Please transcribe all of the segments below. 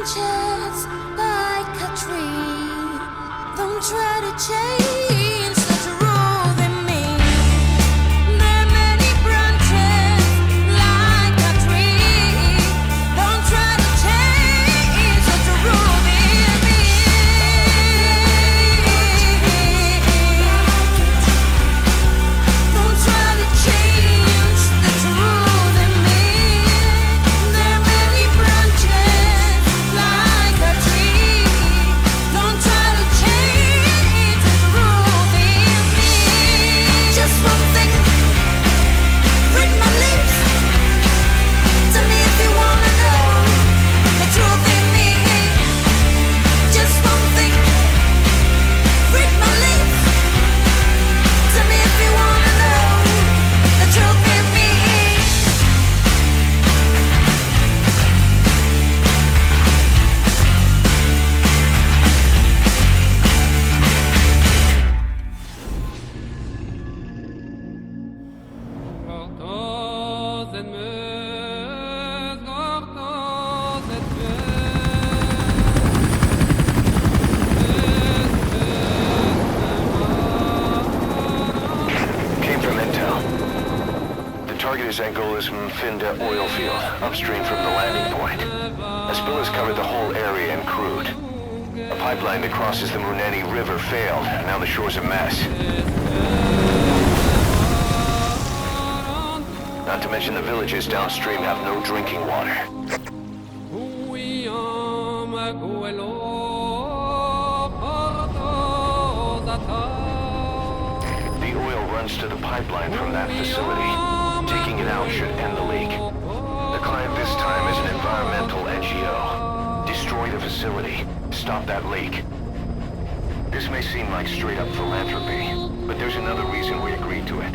branches like a tree. Don't try to change such a rule in me. There are many branches like a tree. Don't try to change such a rule in me. Don't try to change such a rule in me. There are many branches like a tree. Don't try to change such a rule in me. Just one thing, read my lips. Tell me if you wanna know the truth in me. Just one thing, read my lips. Tell me if you wanna know the truth in me. Came from intel. The target is Angola's Mfinda oil field, upstream from the landing point. A spill has covered the whole area and crude. A pipeline that crosses the Muneni River failed. Now the shore's a mess. Not to mention the villages downstream have no drinking water. The oil runs to the pipeline from that facility. Taking it out should end the leak. The client this time is an environmental NGO. Destroy the facility. Stop that leak. This may seem like straight-up philanthropy, but there's another reason we agreed to it.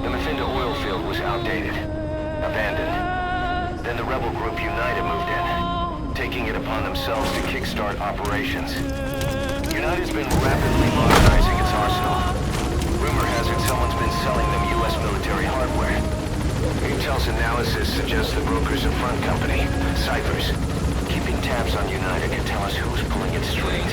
The Mfinda oil field was outdated, abandoned. Then the rebel group United moved in, taking it upon themselves to kickstart operations. United's been rapidly modernizing its arsenal. Rumor has it someone's been selling them U.S. military hardware. Intel's analysis suggests the broker's a front company, Ciphers. Keeping tabs on United can tell us who's pulling its strings.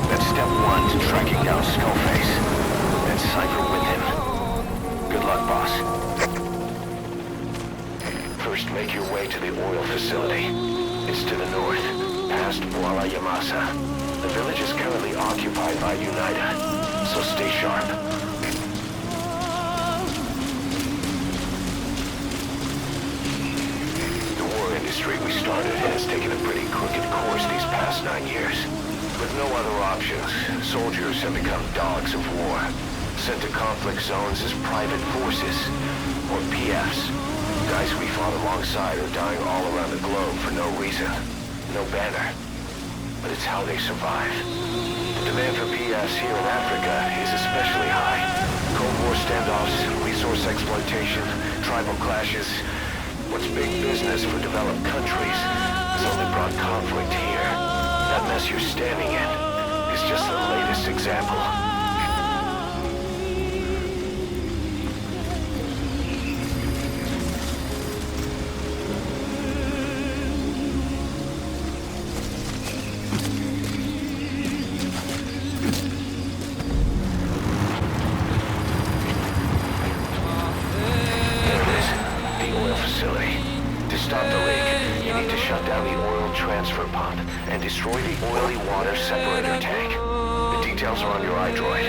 That's step one to tracking down Skullface. And Cypher with him. Good luck, boss. First, make your way to the oil facility. It's to the north, past Wala Yamasa. The village is currently occupied by United, so stay sharp. The war industry we started has taken a pretty crooked course these past 9 years. With no other options, soldiers have become dogs of war, sent to conflict zones as private forces, or PFs. Guys we fought alongside are dying all around the globe for no reason, no banner. But it's how they survive. The demand for PFs here in Africa is especially high. Cold War standoffs, resource exploitation, tribal clashes. What's big business for developed countries has only brought conflict here. That mess you're standing in is just the latest example. There it is, the oil facility. To stop the leak, you need to shut down the oil transfer pump and destroy the oily water separator tank. The details are on your iDroid.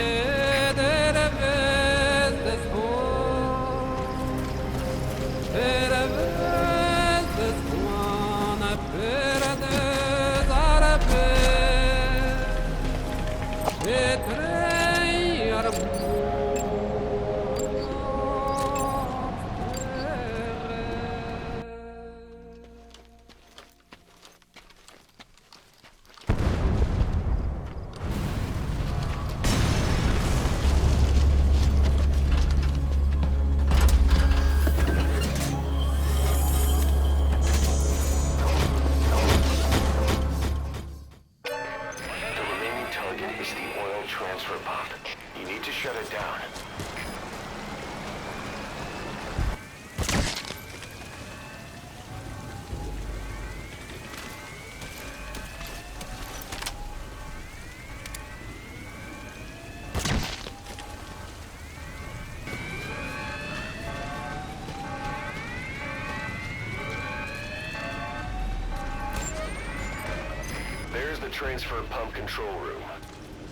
transfer pump control room.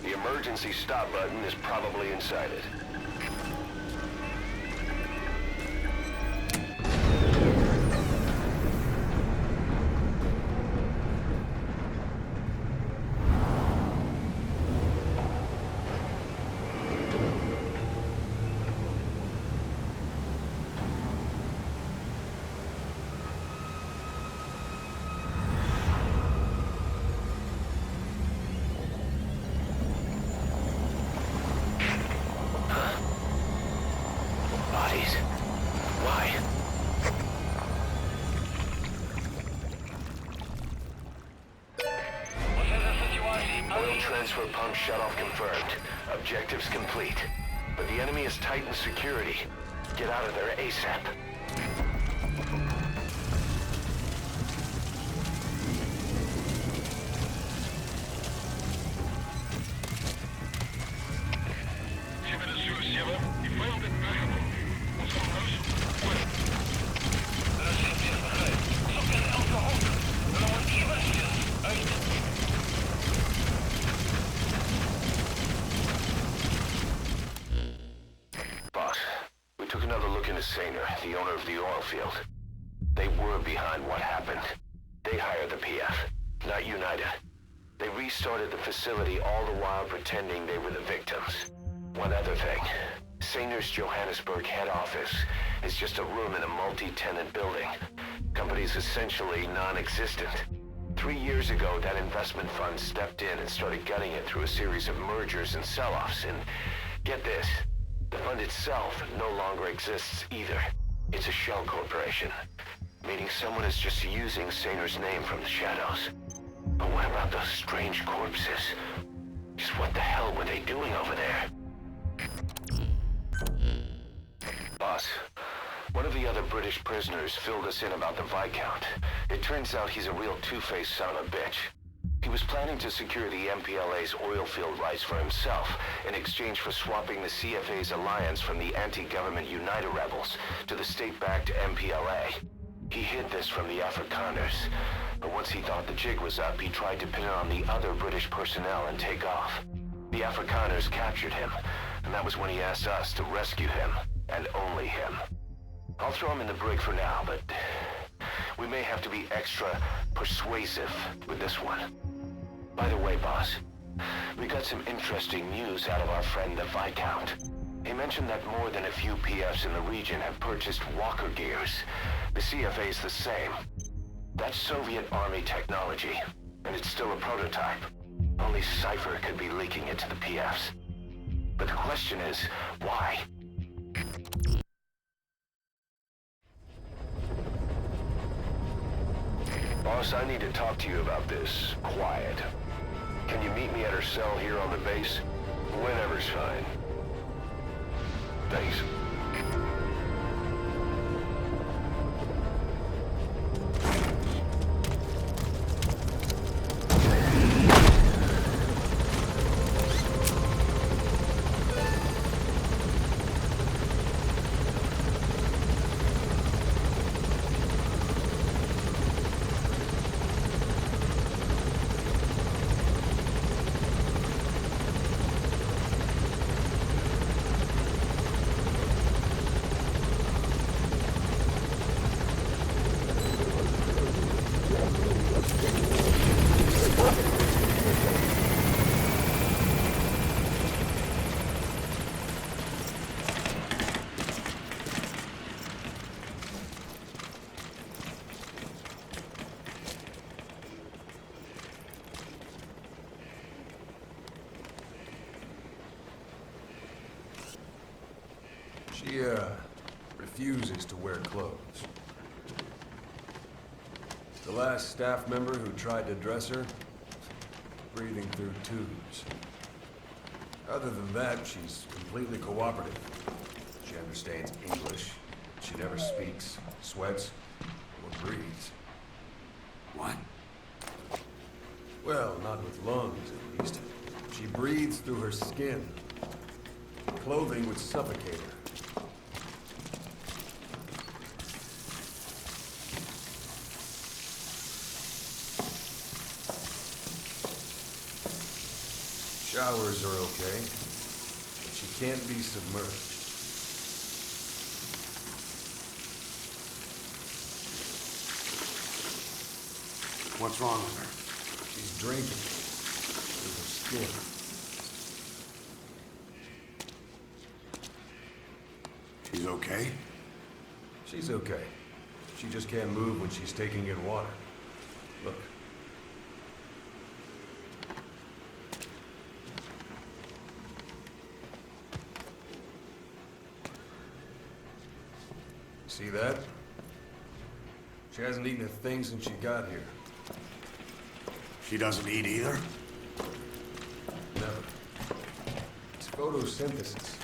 The emergency stop button is probably inside it. Transfer pump shut-off confirmed. Objectives complete. But the enemy has tightened security. Get out of there ASAP. The owner of the oil field. They were behind what happened. They hired the PF, not United. They restarted the facility all the while pretending they were the victims. One other thing. Saner's Johannesburg head office is just a room in a multi-tenant building. Company's essentially non-existent. 3 years ago, that investment fund stepped in and started gutting it through a series of mergers and sell-offs. And get this, the fund itself no longer exists either. It's a shell corporation, meaning someone is just using Saner's name from the shadows. But what about those strange corpses? Just what the hell were they doing over there? Boss, one of the other British prisoners filled us in about the Viscount. It turns out he's a real two-faced son of a bitch. He was planning to secure the MPLA's oil field rights for himself in exchange for swapping the CFA's alliance from the anti-government United rebels to the state-backed MPLA. He hid this from the Afrikaners, but once he thought the jig was up, he tried to pin it on the other British personnel and take off. The Afrikaners captured him, and that was when he asked us to rescue him, and only him. I'll throw him in the brig for now, but we may have to be extra persuasive with this one. By the way, boss, we got some interesting news out of our friend the Viscount. He mentioned that more than a few PFs in the region have purchased walker gears. The CFA's the same. That's Soviet Army technology, and it's still a prototype. Only Cypher could be leaking it to the PFs. But the question is, why? Boss, I need to talk to you about this. Quiet. Can you meet me at her cell here on the base? Whenever's fine. Thanks. She, refuses to wear clothes. The last staff member who tried to dress her, breathing through tubes. Other than that, she's completely cooperative. She understands English. She never speaks, sweats, or breathes. What? Well, not with lungs, at least. She breathes through her skin. Clothing would suffocate her. Showers are okay, but she can't be submerged. What's wrong with her? She's drinking with her skin. She's okay? She's okay. She just can't move when she's taking in water. Look. See that? She hasn't eaten a thing since she got here. She doesn't eat either? Never. It's photosynthesis.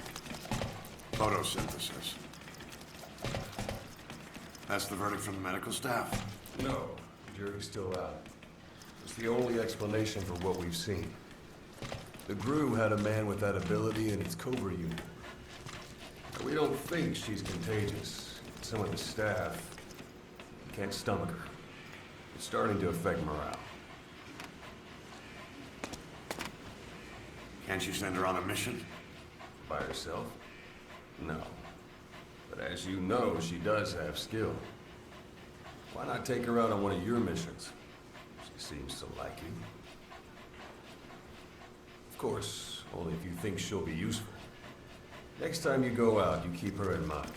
Photosynthesis. That's the verdict from the medical staff? No, the jury's still out. It's the only explanation for what we've seen. The GRU had a man with that ability in its Cobra unit. Now, we don't think she's contagious. Some of the staff can't stomach her. It's starting to affect morale. Can't you send her on a mission? By herself? No. But as you know, she does have skill. Why not take her out on one of your missions? She seems to like you. Of course, only if you think she'll be useful. Next time you go out, you keep her in mind.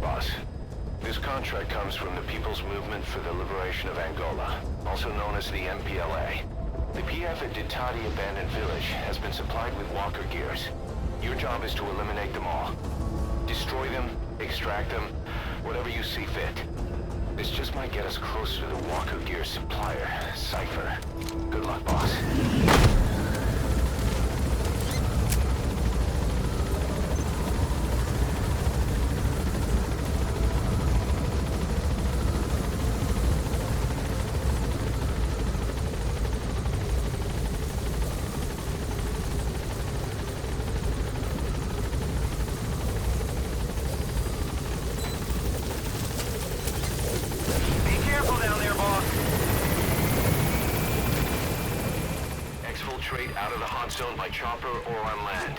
Boss, this contract comes from the People's Movement for the Liberation of Angola, also known as the MPLA. The PF at Ditati Abandoned Village has been supplied with walker gears. Your job is to eliminate them all. Destroy them, extract them, whatever you see fit. This just might get us closer to the walker gear supplier, Cypher. Good luck, boss. Exfiltrate out of the hot zone by chopper or on land.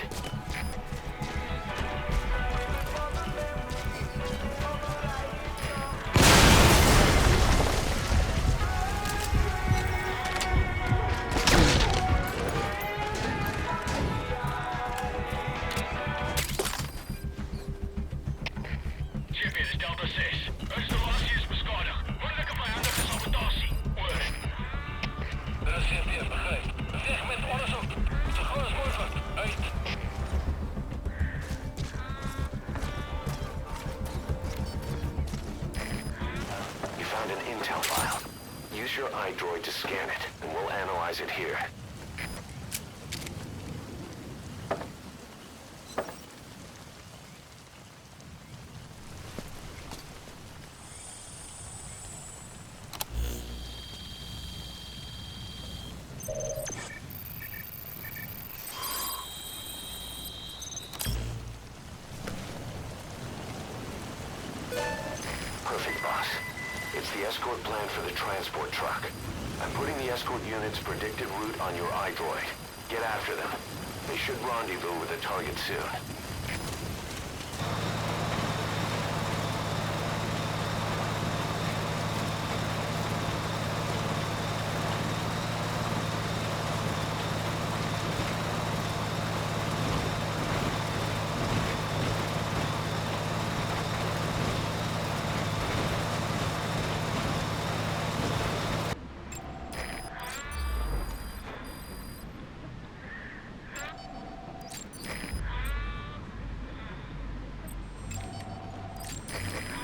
An intel file. Use your iDroid to scan it, and we'll analyze it here. Perfect, boss. It's the escort plan for the transport truck. I'm putting the escort unit's predicted route on your iDroid. Get after them. They should rendezvous with the target soon.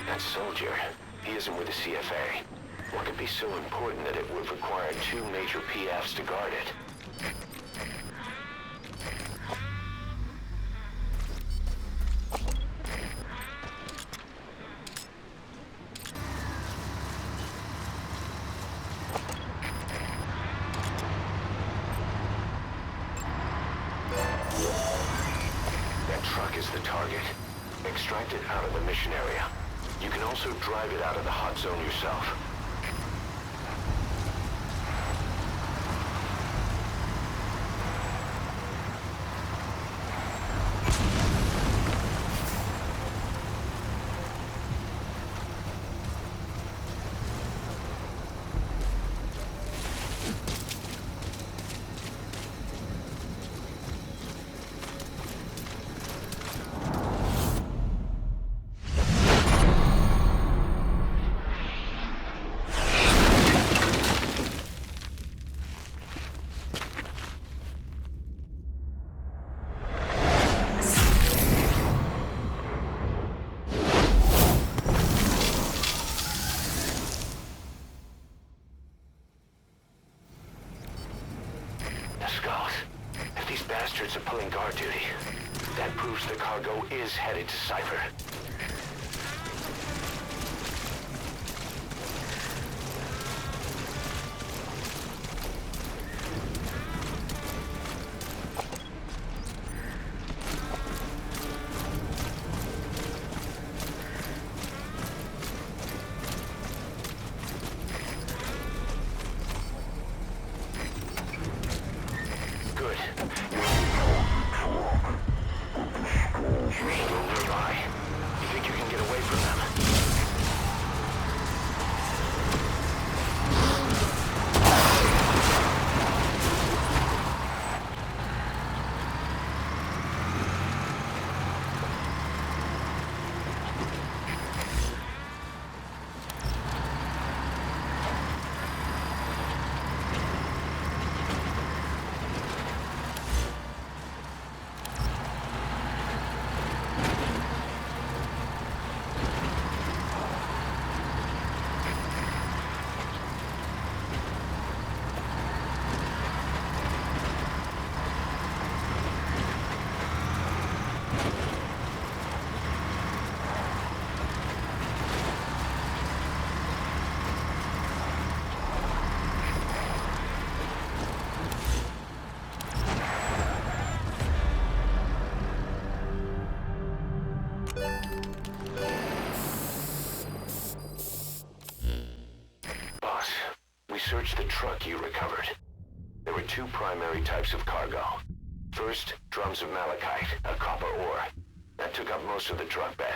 That soldier, he isn't with the CFA. What could be so important that it would require 2 major PFs to guard it? extract it out of the mission area. You can also drive it out of the hot zone yourself. If these bastards are pulling guard duty, that proves the cargo is headed to Cypher. Good. Still nearby. You think you can get away from them? Search the truck you recovered. There were two primary types of cargo. First, drums of malachite, a copper ore. That took up most of the truck bed.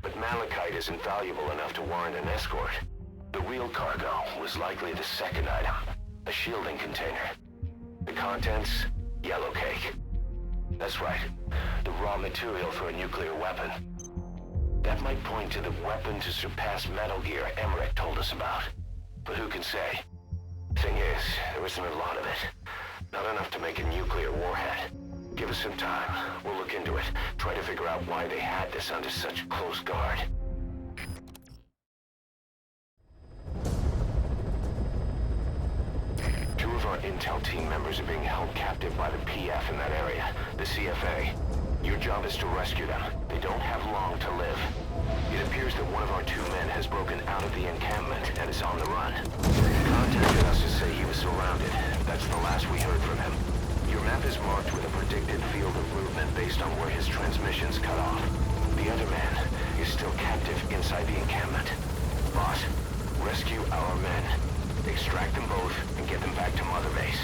But malachite isn't valuable enough to warrant an escort. The real cargo was likely the second item, a shielding container. The contents, yellow cake. That's right, the raw material for a nuclear weapon. That might point to the weapon to surpass Metal Gear Emmerich told us about. But who can say? Thing is, there isn't a lot of it. Not enough to make a nuclear warhead. Give us some time. We'll look into it. Try to figure out why they had this under such close guard. Two of our intel team members are being held captive by the PF in that area, the CFA. Your job is to rescue them. They don't have long to live. It appears that one of our two men has broken out of the encampment and is on the run. He contacted us to say he was surrounded. That's the last we heard from him. Your map is marked with a predicted field of movement based on where his transmissions cut off. The other man is still captive inside the encampment. Boss, rescue our men. Extract them both and get them back to Mother Base.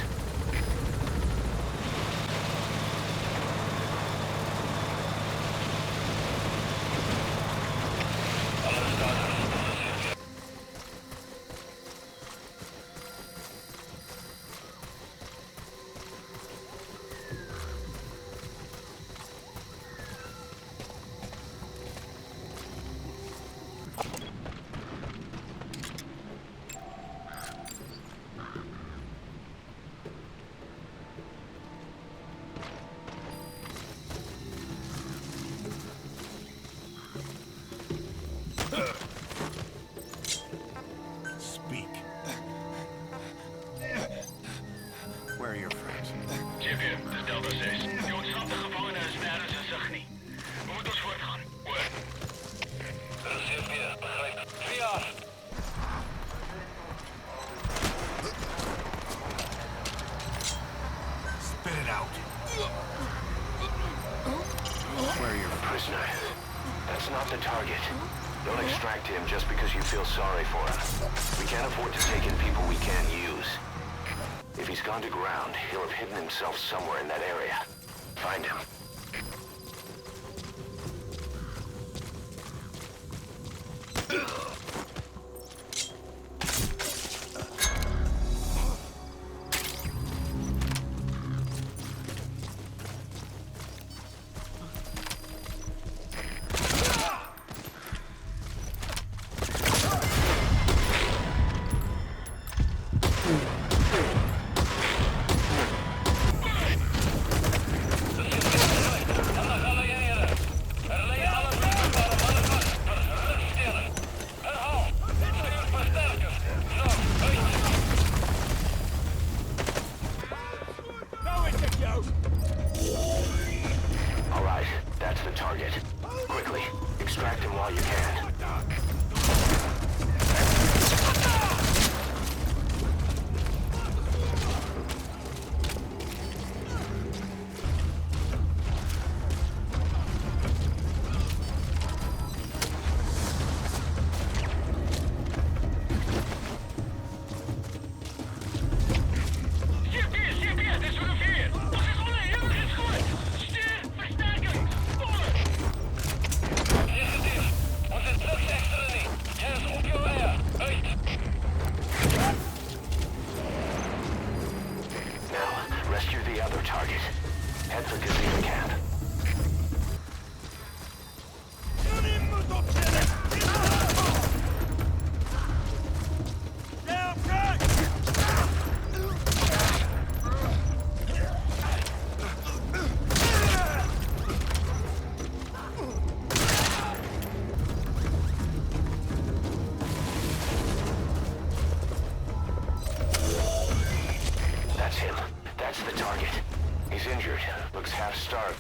Speak. Where are your friends? Chip hier, dit is Delta 6. Je ontsnapte gevangenen is nergens in Sagni. We moeten ons voortgaan. Hoor. Chip hier, begrijp. Via af. Spit it out. Where are your Prisoner. That's not the target. Don't extract him just because you feel sorry for him. We can't afford to take in people we can't use. If he's gone to ground, he'll have hidden himself somewhere in that area. Find him.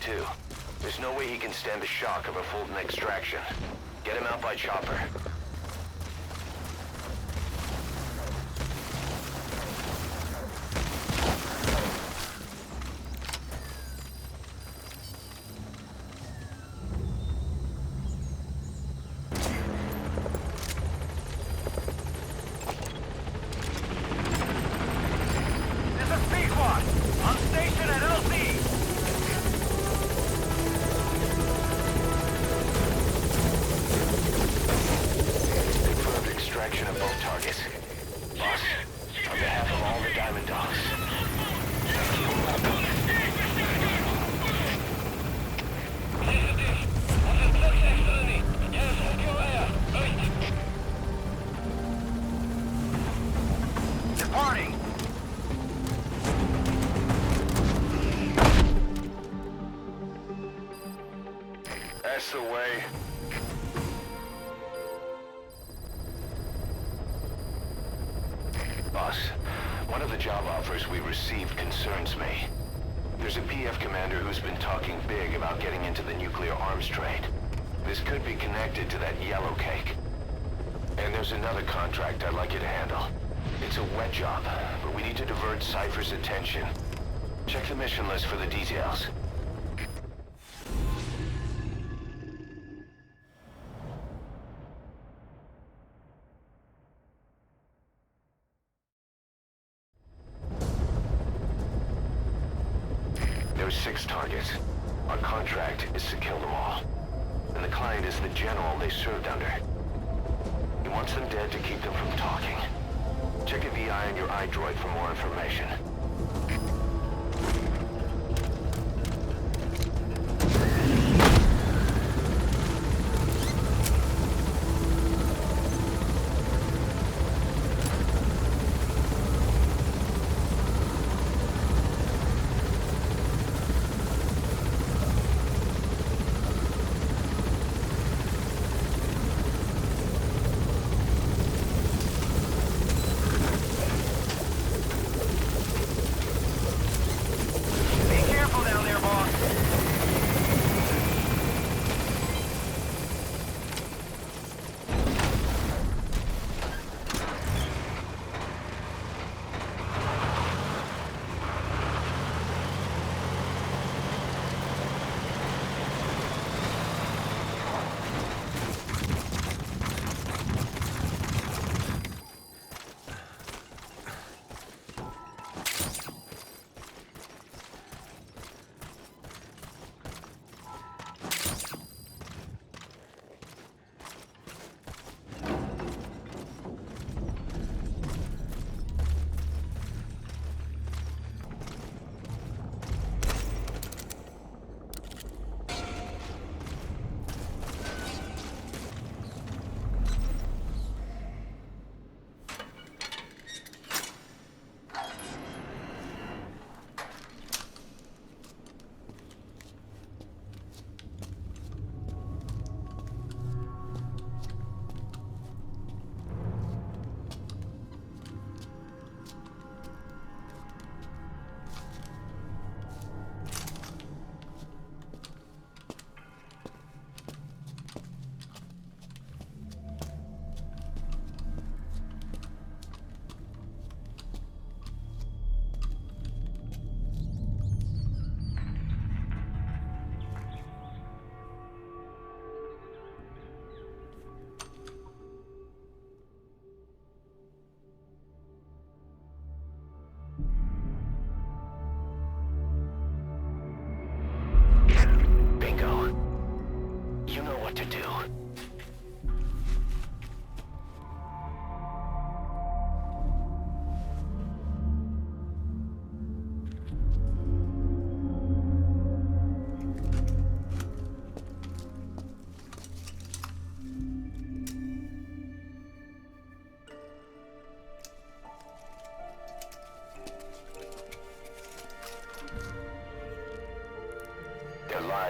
Too. There's no way he can stand the shock of a Fulton extraction. Get him out by chopper. This is Pequod. On station at LC. Extraction of both targets. Boss, on behalf of all the Diamond Dogs, Departing. that's the way. Boss, one of the job offers we received concerns me. There's a PF commander who's been talking big about getting into the nuclear arms trade. This could be connected to that yellow cake. And there's another contract I'd like you to handle. It's a wet job, but we need to divert Cypher's attention. Check the mission list for the details. There's 6 targets. Our contract is to kill them all. And the client is the general they served under. He wants them dead to keep them from talking. Check a VI on your iDroid for more information.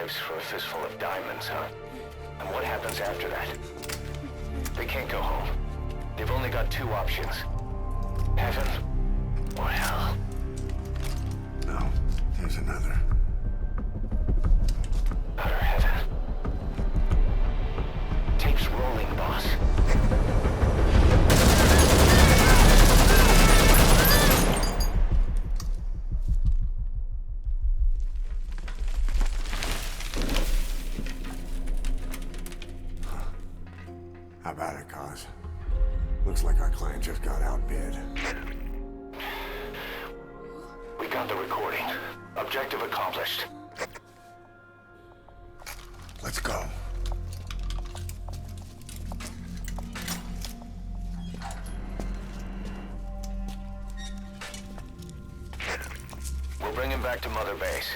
lives for a fistful of diamonds, huh? And what happens after that? They can't go home. They've only got two options. Heaven or hell. No, there's another. Utter heaven. Tape's rolling, boss. How about it, Cos? Looks like our client just got outbid. We got the recording. Objective accomplished. Let's go. We'll bring him back to Mother Base.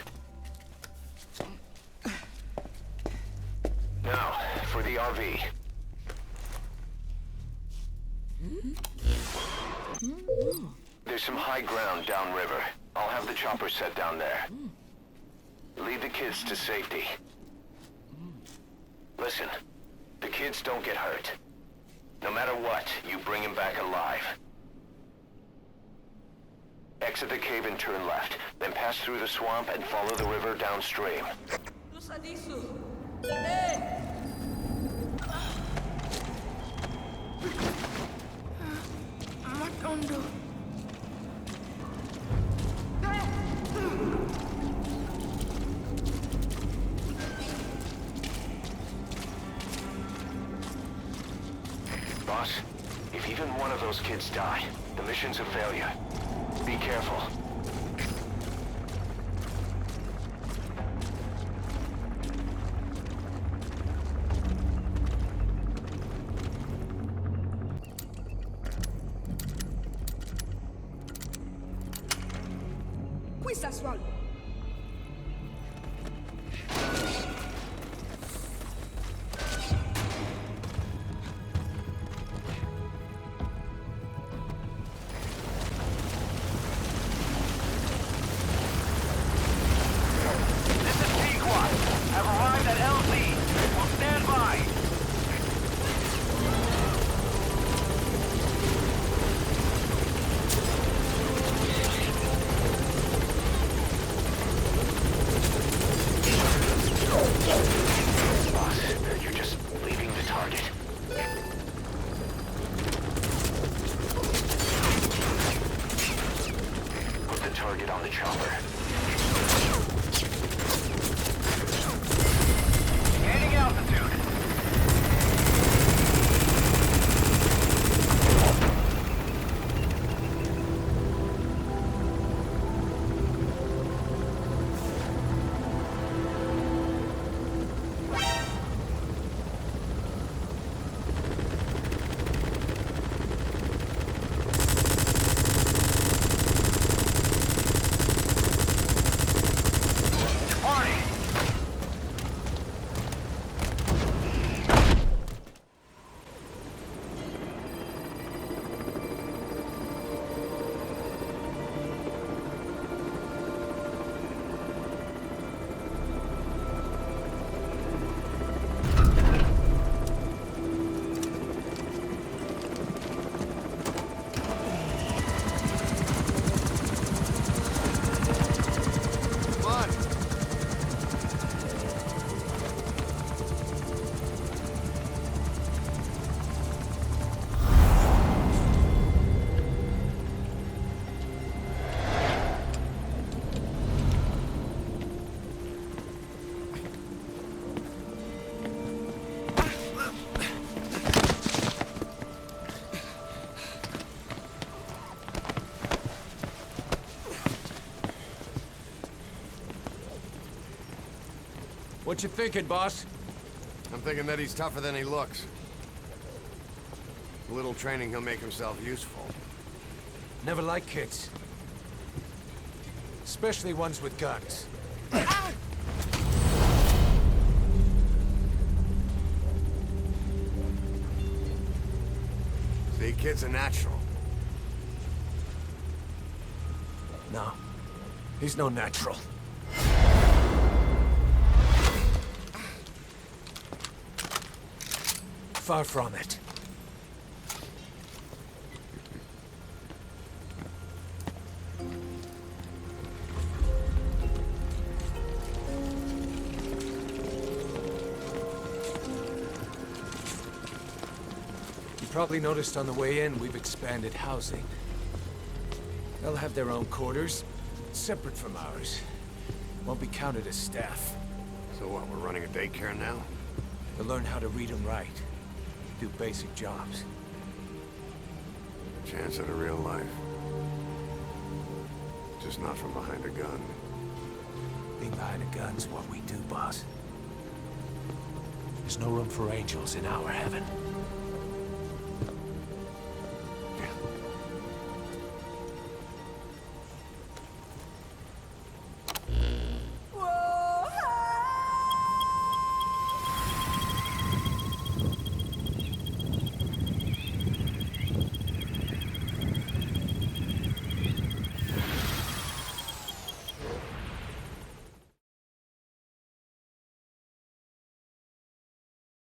Now, for the RV. There's some high ground downriver. I'll have the chopper set down there. Lead the kids to safety. Listen, the kids don't get hurt. No matter what, you bring them back alive. Exit the cave and turn left, then pass through the swamp and follow the river downstream. Lusa disso! Ei! Matando! Boss, if even one of those kids die, the mission's a failure. Be careful. Qui Sassuolo! This is P-Quad. Have arrived at LZ. Will stand by. Boss, you're just leaving the target. Put the target on the chopper. Gaining altitude. Departing. Come on. What you thinking, boss? I'm thinking that he's tougher than he looks. A little training, he'll make himself useful. Never like kids. Especially ones with guns. See, kid's a natural. No. He's no natural. Far from it. You probably noticed on the way in, we've expanded housing. They'll have their own quarters, separate from ours. Won't be counted as staff. So what, we're running a daycare now? They'll learn how to read and write. Do basic jobs. Chance at a real life. Just not from behind a gun. Being behind a gun's what we do, boss. There's no room for angels in our heaven.